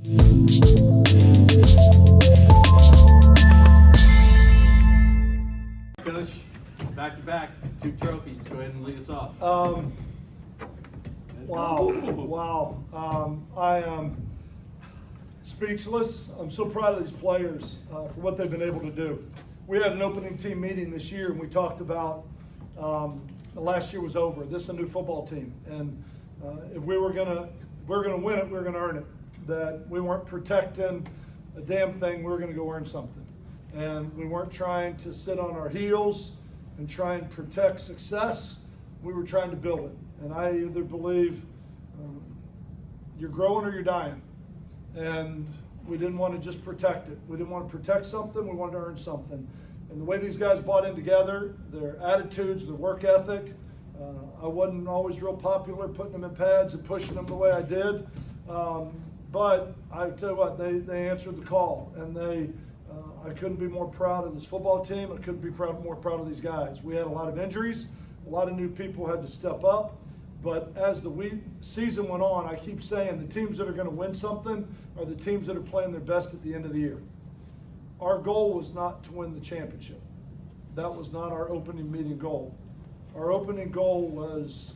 Coach, back to back, 2 trophies. Go ahead and lead us off. Wow. I am speechless. I'm so proud of these players for what they've been able to do. We had an opening team meeting this year, and we talked about the last year was over. This is a new football team, and if we were gonna win it, we were gonna earn it. That we weren't protecting a damn thing. We were gonna go earn something, and we weren't trying to sit on our heels and try and protect success. We were trying to build it, and I either believe you're growing or you're dying, and we didn't want to just protect it. We didn't want to protect something. We wanted to earn something. And the way these guys bought in together, their attitudes, their work ethic, I wasn't always real popular putting them in pads and pushing them the way I did. But I tell you what, they answered the call, and I couldn't be more proud of this football team. I couldn't be more proud of these guys. We had a lot of injuries. A lot of new people had to step up. But as the season went on, I keep saying the teams that are going to win something are the teams that are playing their best at the end of the year. Our goal was not to win the championship. That was not our opening meeting goal. Our opening goal was,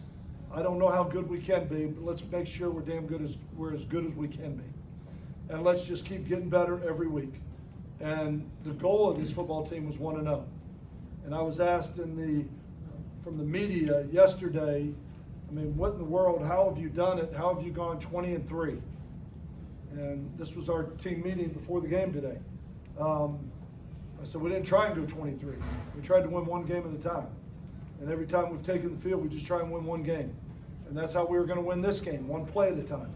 I don't know how good we can be, but let's make sure we're as good as we can be. And let's just keep getting better every week. And the goal of this football team was 1-0. And I was asked from the media yesterday, I mean, what in the world, how have you done it? How have you gone 20-3? And this was our team meeting before the game today. I said, we didn't try and go 23. We tried to win one game at a time. And every time we've taken the field, we just try and win one game. And that's how we were going to win this game, one play at a time.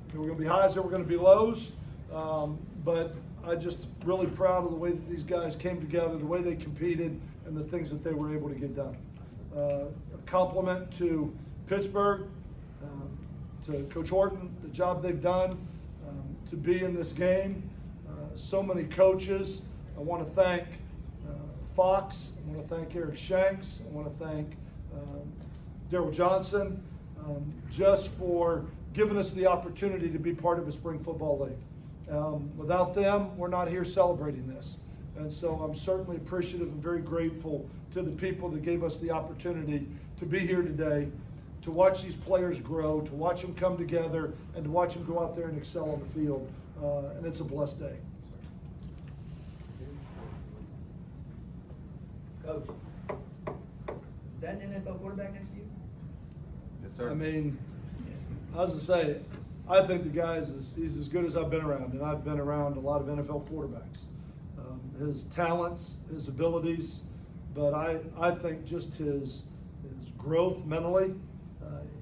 There were going to be highs, there were going to be lows, but I'm just really proud of the way that these guys came together, the way they competed, and the things that they were able to get done. A compliment to Pittsburgh, to Coach Horton, the job they've done to be in this game. So many coaches. I want to thank Fox. I want to thank Eric Shanks. I want to thank Daryl Johnson just for giving us the opportunity to be part of a spring football league. Without them, we're not here celebrating this. And so I'm certainly appreciative and very grateful to the people that gave us the opportunity to be here today, to watch these players grow, to watch them come together, and to watch them go out there and excel on the field. And it's a blessed day. Coach, is that an NFL quarterback next to you? Yes, sir. I mean, I was going to say, I think the guy he's as good as I've been around, and I've been around a lot of NFL quarterbacks. His talents, his abilities, but I think just his growth mentally.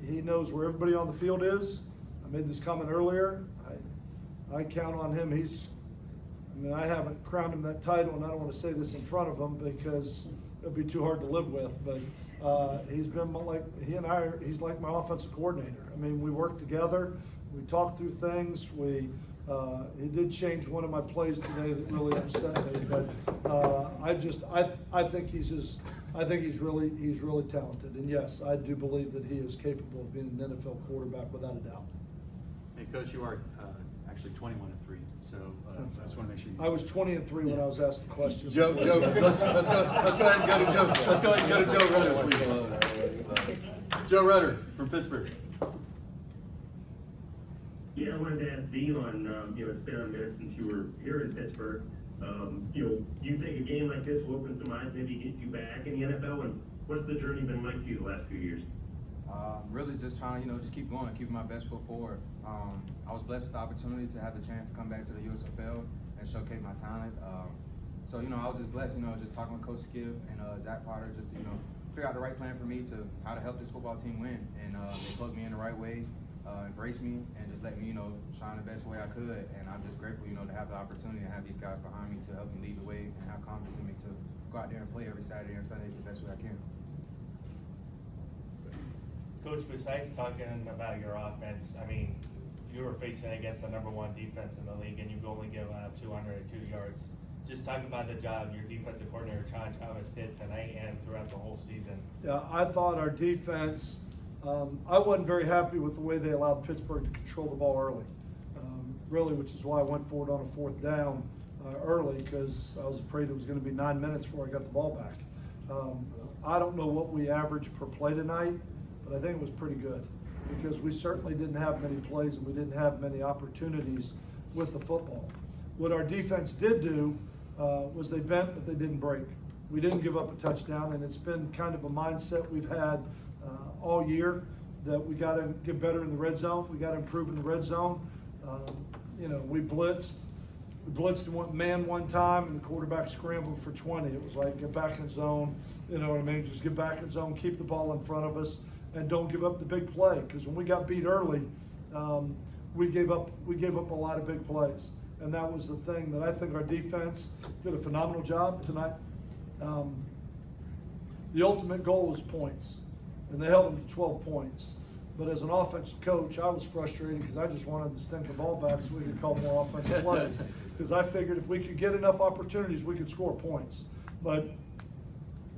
He knows where everybody on the field is. I made this comment earlier. I count on him. I haven't crowned him that title, and I don't want to say this in front of him because it'll be too hard to live with, but he's been like, he's like my offensive coordinator. I mean, we work together, we talk through things, he did change one of my plays today that really upset me, but I think he's really talented, and yes, I do believe that he is capable of being an NFL quarterback without a doubt. Hey, Coach, you are actually 21-3, so I just want to make sure you... I was 20-3 when I was asked the question. Joe, let's go ahead and go to Joe. Let's go ahead and go to Joe Rudder, please. Joe Rudder from Pittsburgh. Yeah, I wanted to ask Deon, it's been a minute since you were here in Pittsburgh. Do you think a game like this will open some eyes, maybe get you back in the NFL? And what's the journey been like for you the last few years? Really just trying to, just keep going, keeping my best foot forward. I was blessed with the opportunity to have the chance to come back to the USFL and showcase my talent. So, I was just blessed, just talking with Coach Skip and Zach Potter, just to, figure out the right plan for me to how to help this football team win. And they plugged me in the right way, embraced me, and just let me, shine the best way I could. And I'm just grateful, to have the opportunity to have these guys behind me to help me lead the way and have confidence in me to go out there and play every Saturday and Sunday the best way I can. Coach, besides talking about your offense, you were facing against the #1 defense in the league, and you've only given up 202 yards. Just talk about the job your defensive coordinator, John Thomas, did tonight and throughout the whole season. Yeah, I thought our defense, I wasn't very happy with the way they allowed Pittsburgh to control the ball early. really, which is why I went for it on a 4th down early, because I was afraid it was going to be 9 minutes before I got the ball back. I don't know what we averaged per play tonight, but I think it was pretty good, because we certainly didn't have many plays and we didn't have many opportunities with the football. What our defense did do was they bent, but they didn't break. We didn't give up a touchdown, and it's been kind of a mindset we've had all year, that we got to get better in the red zone. We got to improve in the red zone. We blitzed and went man one time, and the quarterback scrambled for 20. It was like, get back in zone, you know what I mean? Just get back in zone, keep the ball in front of us, and don't give up the big play. Because when we got beat early, we gave up a lot of big plays, and that was the thing that I think our defense did a phenomenal job tonight. The ultimate goal was points, and they held them to 12 points. But as an offensive coach, I was frustrated because I just wanted to stink the ball back so we could call more offensive plays. Because I figured if we could get enough opportunities, we could score points. But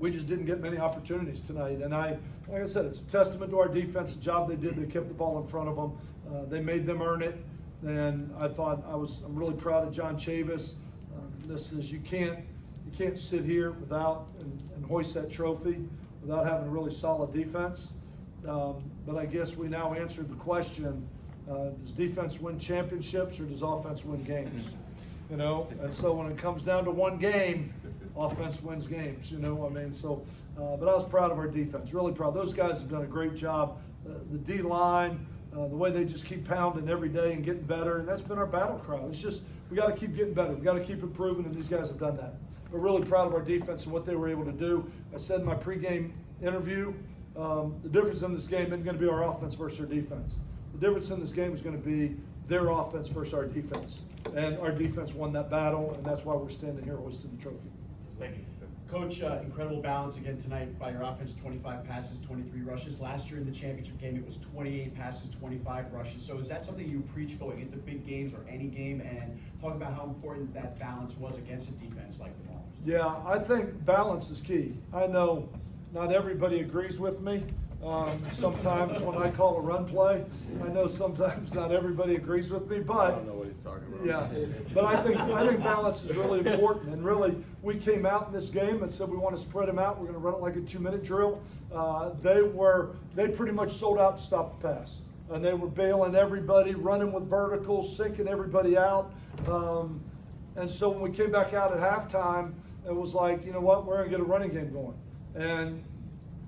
we just didn't get many opportunities tonight. And like I said, it's a testament to our defense, the job they did. They kept the ball in front of them. They made them earn it. And I'm really proud of John Chavis. This is, you can't sit here without and hoist that trophy without having a really solid defense. But I guess we now answered the question, does defense win championships or does offense win games? And so when it comes down to one game, offense wins games, but I was proud of our defense, really proud. Those guys have done a great job. The D-line, the way they just keep pounding every day and getting better, and that's been our battle cry. It's just, we got to keep getting better. We got to keep improving, and these guys have done that. We're really proud of our defense and what they were able to do. I said in my pregame interview, the difference in this game isn't going to be our offense versus our defense. The difference in this game is going to be their offense versus our defense. And our defense won that battle, and that's why we're standing here hoisting the trophy. Thank you. Coach, incredible balance again tonight by your offense, 25 passes, 23 rushes. Last year in the championship game, it was 28 passes, 25 rushes. So is that something you preach going into big games or any game? And talk about how important that balance was against a defense like the Maulers. Yeah, I think balance is key. I know not everybody agrees with me. Sometimes when I call a run play, I know sometimes not everybody agrees with me, but I don't know what he's talking about. yeah, but I think balance is really important. And really, we came out in this game and said we want to spread them out. We're going to run it like a 2-minute drill. They pretty much sold out to stop the pass, and they were bailing everybody, running with verticals, sinking everybody out. And so when we came back out at halftime, it was like, you know what, we're going to get a running game going. And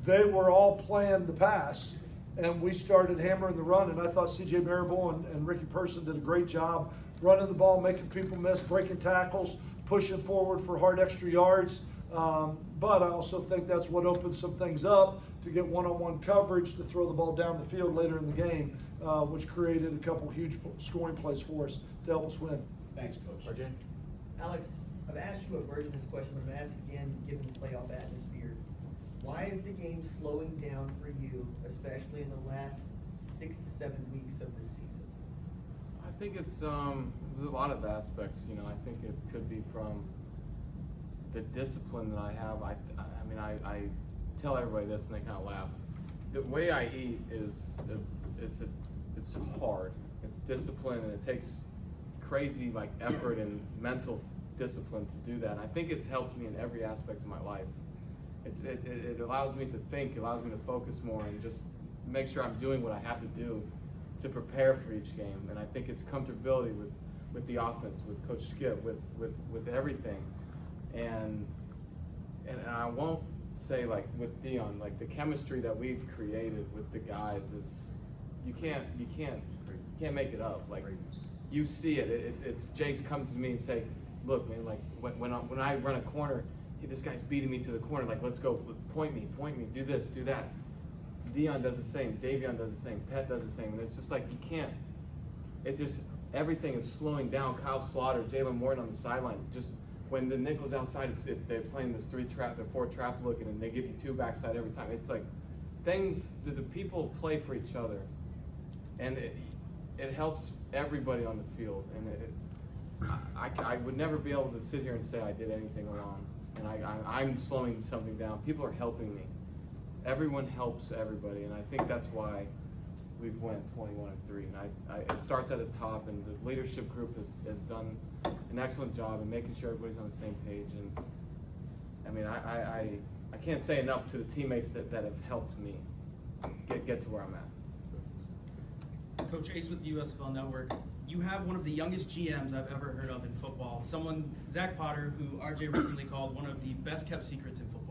they were all playing the pass, and we started hammering the run, and I thought C.J. Marable and Ricky Person did a great job running the ball, making people miss, breaking tackles, pushing forward for hard extra yards. But I also think that's what opened some things up to get one-on-one coverage to throw the ball down the field later in the game, which created a couple huge scoring plays for us to help us win. Thanks, Coach. RJ? Alex, I've asked you a version of this question, but I'm going to ask again, given the playoff atmosphere. Why is the game slowing down for you, especially in the last 6 to 7 weeks of the season? I think it's there's a lot of aspects. I think it could be from the discipline that I have. I tell everybody this and they kind of laugh. The way I eat is it's hard. It's discipline, and it takes crazy effort and mental discipline to do that. And I think it's helped me in every aspect of my life. It allows me to think, it allows me to focus more, and just make sure I'm doing what I have to do to prepare for each game. And I think it's comfortability with the offense, with Coach Skip, with everything. And I won't say with Deon, the chemistry that we've created with the guys is you can't make it up. You see it. It's Jace comes to me and say, look, man, when I run a corner, hey, this guy's beating me to the corner. Let's go. Point me. Do this. Do that. Deon does the same. Davion does the same. Pet does the same. And it's just you can't. Everything is slowing down. Kyle Slaughter, Jalen Morton on the sideline. Just when the nickel's outside, they're playing this 4 trap looking, and they give you 2 backside every time. It's things that the people play for each other, and it helps everybody on the field. And I would never be able to sit here and say I did anything wrong. And I'm slowing something down. People are helping me. Everyone helps everybody, and I think that's why we've went 21-3, and it starts at the top, and the leadership group has done an excellent job in making sure everybody's on the same page. And I mean, I can't say enough to the teammates that have helped me get to where I'm at. Coach Ace with the USFL Network. You have one of the youngest GMs I've ever heard of in football. Someone, Zach Potter, who RJ recently called one of the best kept secrets in football.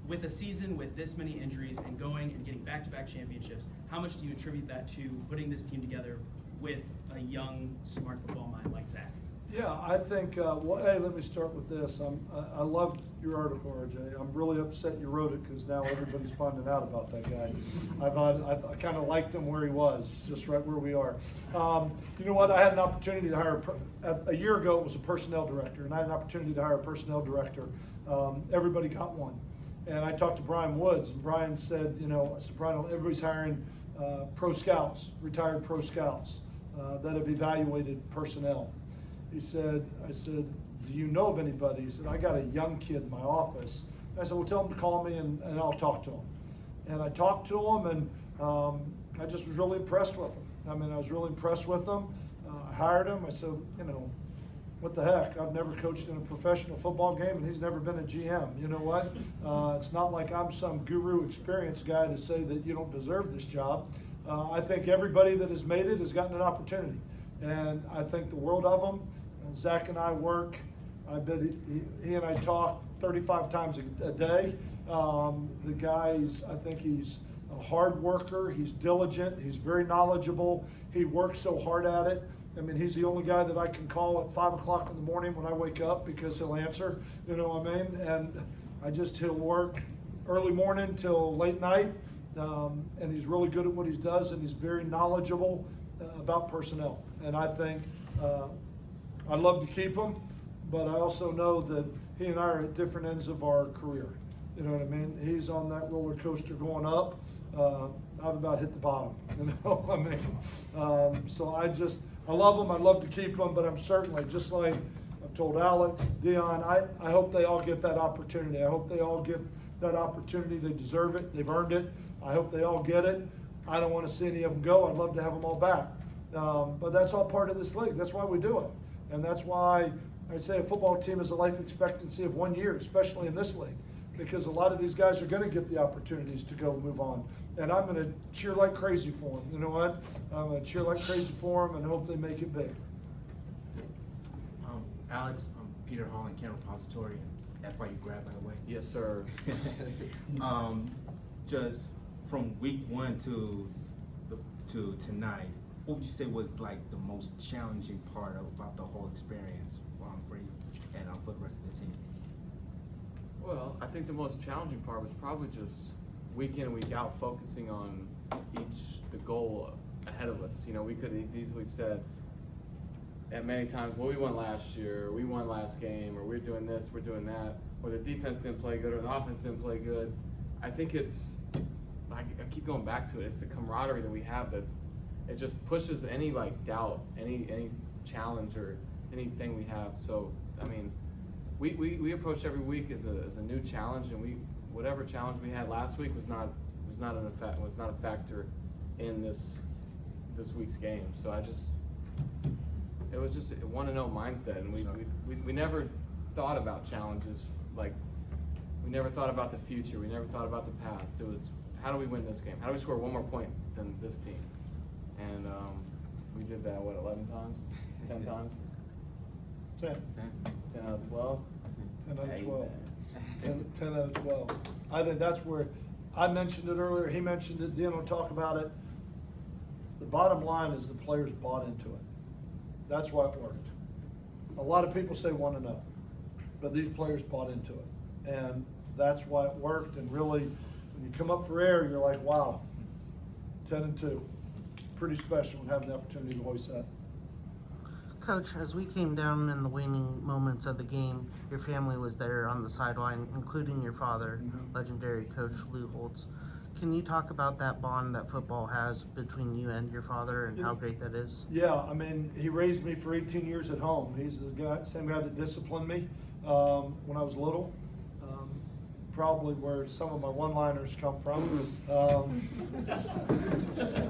With a season with this many injuries and going and getting back-to-back championships, how much do you attribute that to putting this team together with a young, smart football mind like Zach? Yeah, I think, well, hey, let me start with this. I loved your article, RJ. I'm really upset you wrote it because now everybody's finding out about that guy. I kind of liked him where he was, just right where we are. You know what? I had an opportunity to hire, a year ago it was a personnel director, and I had an opportunity to hire a personnel director. Everybody got one. And I talked to Brian Woods, and Brian said, you know, I said, Brian, everybody's hiring pro scouts, retired pro scouts that have evaluated personnel. He said, I said, do you know of anybody? He said, I got a young kid in my office. I said, well, tell him to call me and I'll talk to him. And I talked to him, and I just was really impressed with him. I mean, I was really impressed with him. I hired him. I said, you know, what the heck? I've never coached in a professional football game, and he's never been a GM. You know what? It's not like I'm some guru experienced guy to say that you don't deserve this job. I think everybody that has made it has gotten an opportunity, and I think the world of them. Zach and I work. I bet he and I talk 35 times a day. The guy's, I think he's a hard worker. He's diligent. He's very knowledgeable. He works so hard at it. I mean, he's the only guy that I can call at 5 o'clock in the morning when I wake up because he'll answer, you know what I mean? And he'll work early morning till late night, and he's really good at what he does, and he's very knowledgeable about personnel. And I think I'd love to keep him, but I also know that he and I are at different ends of our career. You know what I mean? He's on that roller coaster going up. I've about hit the bottom, you know what I mean? So I love them. I'd love to keep them, but I'm certainly, just like I've told Alex, Deon, I hope they all get that opportunity. I hope they all get that opportunity. They deserve it. They've earned it. I hope they all get it. I don't want to see any of them go. I'd love to have them all back. But that's all part of this league. That's why we do it. And that's why I say a football team has a life expectancy of 1 year, especially in this league, because a lot of these guys are going to get the opportunities to go move on. And I'm going to cheer like crazy for them. You know what? I'm going to cheer like crazy for them and hope they make it big. Alex, I'm Peter Holland, Cain Repository, and FIU grad, by the way. Yes, sir. Just from week 1 to tonight, what would you say was like the most challenging part about the whole experience for you and for the rest of the team? Well, I think the most challenging part was probably just week in, week out, focusing on the goal ahead of us. You know, we could have easily said at many times, well, we won last year, we won last game, or we're doing this, we're doing that, or the defense didn't play good, or the offense didn't play good. I think I keep going back to it, it's the camaraderie that we have it just pushes any doubt, any challenge or anything we have. So, I mean, we approach every week as a new challenge, and whatever challenge we had last week was not a factor in this week's game. So it was just a want-to-know mindset, and we never thought about challenges, like we never thought about the future, we never thought about the past. It was, how do we win this game? How do we score one more point than this team? And we did that, 11 times? 10 times? 10. 10 out of 12? 10 out of Hey, 12. man. 10 out of 12. I think that's where, I mentioned it earlier, he mentioned it, Deon will talk about it. The bottom line is the players bought into it. That's why it worked. A lot of people say want to know, but these players bought into it. And that's why it worked. And really, when you come up for air, you're like, wow, 10-2. Pretty special and having the opportunity to voice that. Coach, as we came down in the waning moments of the game, your family was there on the sideline, including your father, legendary coach Lou Holtz. Can you talk about that bond that football has between you and your father and how great that is? Yeah, I mean, he raised me for 18 years at home. He's the same guy that disciplined me when I was little. probably where some of my one-liners come from.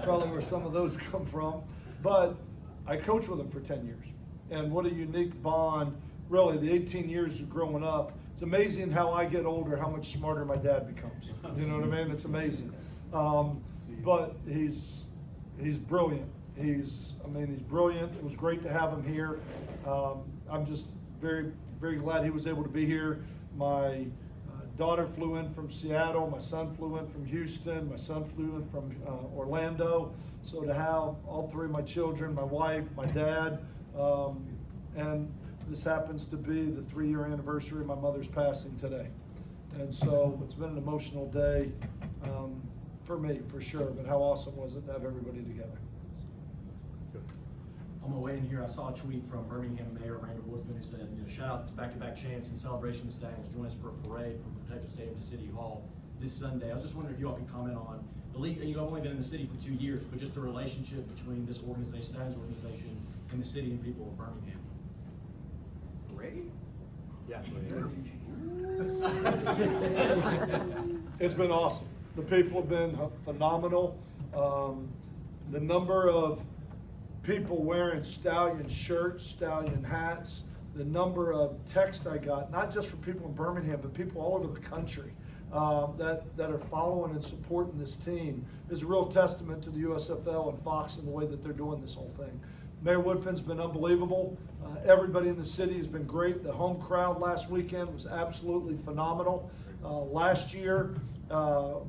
Probably where some of those come from. But I coached with him for 10 years. And what a unique bond, really, the 18 years of growing up. It's amazing how I get older, how much smarter my dad becomes. You know what I mean? It's amazing. But he's brilliant. He's brilliant. It was great to have him here. I'm just very, very glad he was able to be here. My daughter flew in from Seattle. My son flew in from Houston. My son flew in from Orlando. So to have all three of my children, my wife, my dad, and this happens to be the 3-year anniversary of my mother's passing today. And so it's been an emotional day for me, for sure. But how awesome was it to have everybody together? On my way in here, I saw a tweet from Birmingham Mayor Randall Woodfin who said, shout out to back-to-back champs and celebration stadiums. Join us for a parade from Protective Stadium to City Hall this Sunday. I was just wondering if you all can comment on the league. You've only been in the city for 2 years, but just the relationship between this organization, Stadiums organization, and the city and people of Birmingham. Parade? Yeah. It's been awesome. The people have been phenomenal. The number of people wearing Stallion shirts, Stallion hats, the number of texts I got, not just from people in Birmingham, but people all over the country that are following and supporting this team is a real testament to the USFL and Fox and the way that they're doing this whole thing. Mayor Woodfin's been unbelievable. Everybody in the city has been great. The home crowd last weekend was absolutely phenomenal. Last year,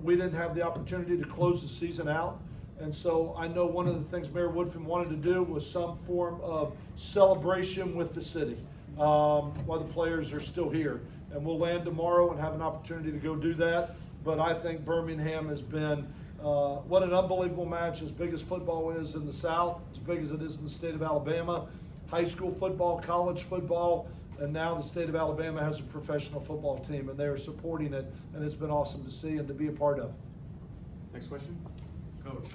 we didn't have the opportunity to close the season out. And so I know one of the things Mayor Woodfin wanted to do was some form of celebration with the city while the players are still here. And we'll land tomorrow and have an opportunity to go do that. But I think Birmingham has been, what an unbelievable match, as big as football is in the South, as big as it is in the state of Alabama. High school football, college football, and now the state of Alabama has a professional football team, and they are supporting it, and it's been awesome to see and to be a part of. Next question. Coach,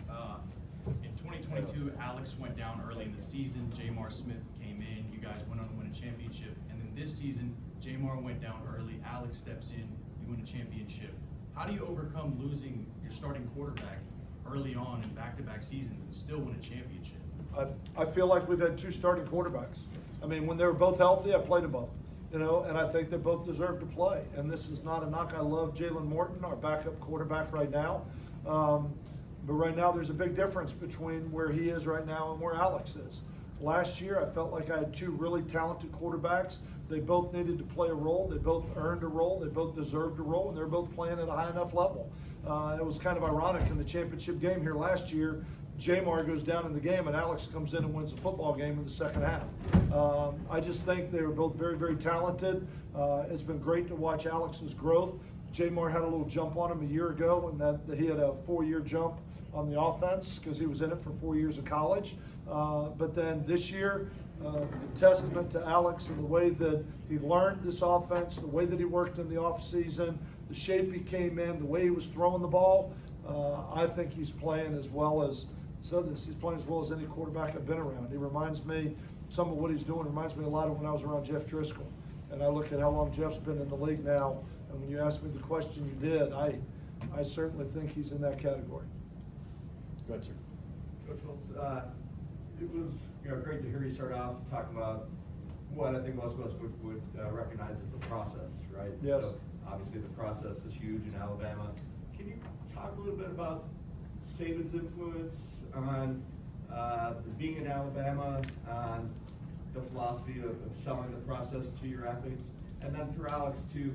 in 2022, Alex went down early in the season. Jamar Smith came in. You guys went on to win a championship. And then this season, Jamar went down early. Alex steps in. You win a championship. How do you overcome losing your starting quarterback early on in back-to-back seasons and still win a championship? I feel like we've had two starting quarterbacks. I mean, when they were both healthy, I played them both. And I think they both deserve to play. And this is not a knock. I love Jalen Morton, our backup quarterback right now. But right now, there's a big difference between where he is right now and where Alex is. Last year, I felt like I had two really talented quarterbacks. They both needed to play a role. They both earned a role. They both deserved a role, and they're both playing at a high enough level. It was kind of ironic in the championship game here last year. Jamar goes down in the game, and Alex comes in and wins the football game in the second half. I just think they were both very, very talented. It's been great to watch Alex's growth. Jamar had a little jump on him a year ago, and that he had a 4-year jump on the offense because he was in it for 4 years of college. But then this year, a testament to Alex and the way that he learned this offense, the way that he worked in the offseason, the shape he came in, the way he was throwing the ball. I think he's playing as well as he's playing as well as any quarterback I've been around. He reminds me, some of what he's doing reminds me a lot of when I was around Jeff Driscoll. And I look at how long Jeff's been in the league now, and when you asked me the question you did, I certainly think he's in that category. Go ahead, sir. Coach Holtz, it was great to hear you start off talking about what I think most of us would recognize as the process, right? Yes. So obviously the process is huge in Alabama. Can you talk a little bit about Saban's influence on being in Alabama, on the philosophy of selling the process to your athletes? And then for Alex too,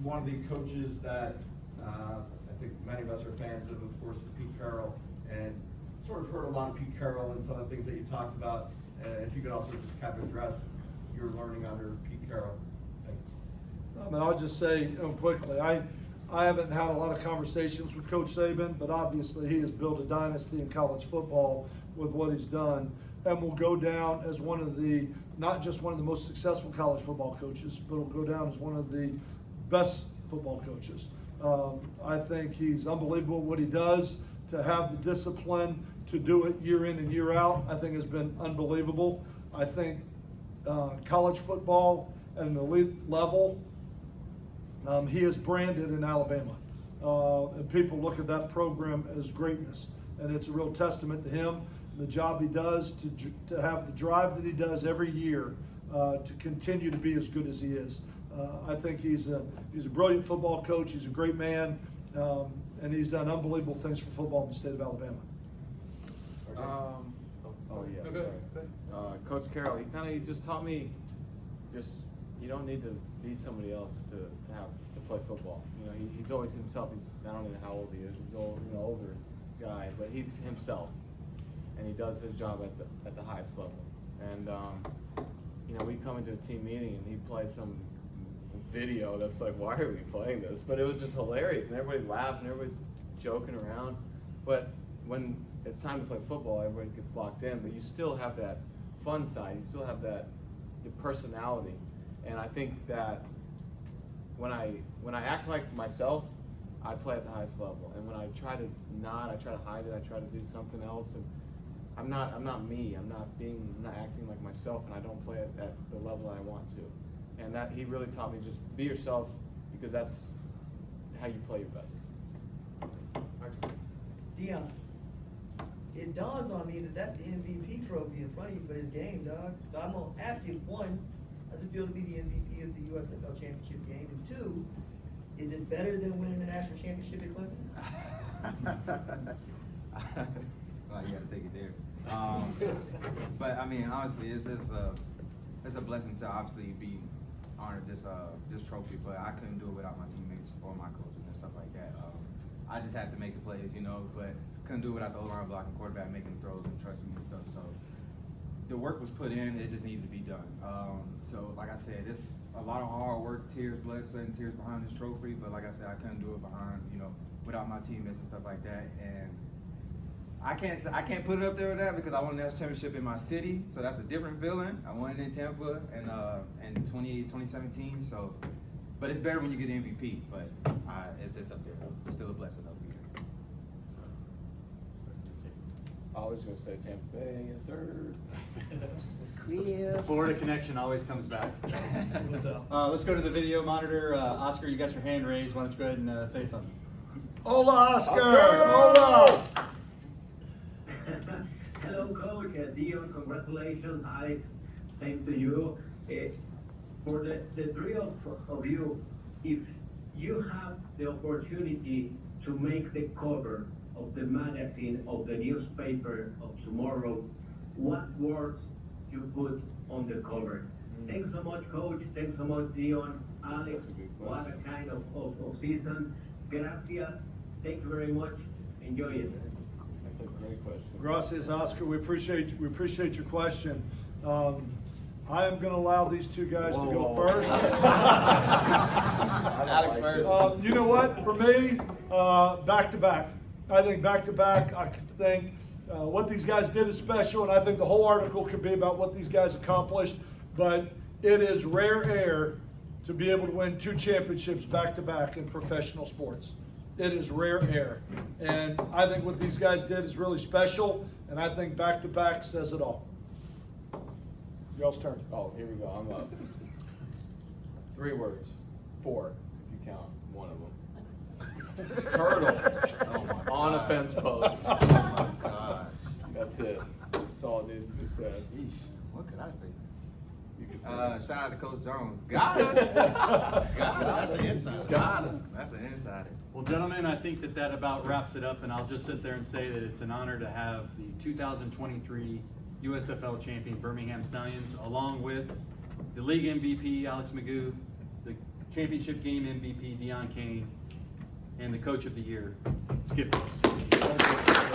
one of the coaches that I think many of us are fans of course, is Pete Carroll, and sort of heard a lot of Pete Carroll and some of the things that you talked about. If you could also just kind of address your learning under Pete Carroll. Thanks. And I'll just say quickly, I haven't had a lot of conversations with Coach Saban, but obviously he has built a dynasty in college football with what he's done, and will go down as one of the, not just one of the most successful college football coaches, but will go down as one of the best football coaches. I think he's unbelievable what he does. To have the discipline to do it year in and year out, I think has been unbelievable. I think college football at an elite level He is branded in Alabama. And people look at that program as greatness. And it's a real testament to him, the job he does, to have the drive that he does every year to continue to be as good as he is. I think he's a brilliant football coach. He's a great man, and he's done unbelievable things for football in the state of Alabama. Coach Carroll, he just taught me, you don't need to be somebody else to play football. You know, he's always himself. I don't know how old he is. He's old, older guy, but he's himself, and he does his job at the highest level. And we come into a team meeting and he plays some video that's like, why are we playing this? But it was just hilarious, and everybody laughed and everybody's joking around. But when it's time to play football, everybody gets locked in, but you still have that fun side. You still have the personality. And I think that when I act like myself, I play at the highest level. And when I try to not, I try to hide it, I try to do something else, and I'm not me. I'm not acting like myself, and I don't play at the level I want to. And that he really taught me, just be yourself, because that's how you play your best. Deon, it dawns on me that that's the MVP trophy in front of you for this game, dog. So I'm gonna ask you, one, how does it feel to be the MVP of the USFL championship game? And two, is it better than winning the national championship at Clemson? Well, you gotta take it there. But I mean, honestly, it's a blessing to obviously be honored this trophy. But I couldn't do it without my teammates or my coaches and stuff like that. I just had to make the plays, but couldn't do it without the O-line blocking, quarterback making the throws and trusting me and stuff. So the work was put in, it just needed to be done. So like I said, it's a lot of hard work, tears, blood, sweat, and tears behind this trophy. But like I said, I couldn't do it without my teammates and stuff like that. And I can't put it up there with that because I won the national championship in my city, so that's a different feeling. I won it in Tampa in 2017. So, but it's better when you get the MVP. But it's up there. It's still a blessing though. I was gonna say Tampa Bay, yes sir. Florida connection always comes back. Let's go to the video monitor. Oscar, you got your hand raised. Why don't you go ahead and say something? Hola, Oscar! Hola! Hello, Coach. Deon, congratulations. Alex, same to you. For the three of you, if you have the opportunity to make the cover of the magazine, of the newspaper of tomorrow, what words you put on the cover? Thanks so much, Coach. Thanks so much, Deon. Alex, what a kind of season. Gracias. Thank you very much. Enjoy it. That's a great question. Gracias, Oscar. We appreciate your question. I am going to allow these two guys to go first. Alex first. You know what? For me, back to back. I think back to back. I think what these guys did is special, and I think the whole article could be about what these guys accomplished. But it is rare air to be able to win 2 championships back to back in professional sports. It is rare air. And I think what these guys did is really special, and I think back-to-back says it all. Y'all's turn. Oh, here we go. I'm up. 3 words. 4, if you count one of them. Turtle. Oh my God. On a fence post. Oh my gosh. That's it. That's all it needs to be said. Yeesh. What could I say? You can say Shout out to Coach Jones. Got it. Got it. That's an insider. Got it. That's an insider. Well, gentlemen, I think that about wraps it up, and I'll just sit there and say that it's an honor to have the 2023 USFL champion Birmingham Stallions, along with the league MVP Alex McGough, the championship game MVP Deon Cain, and the coach of the year Skip Holtz.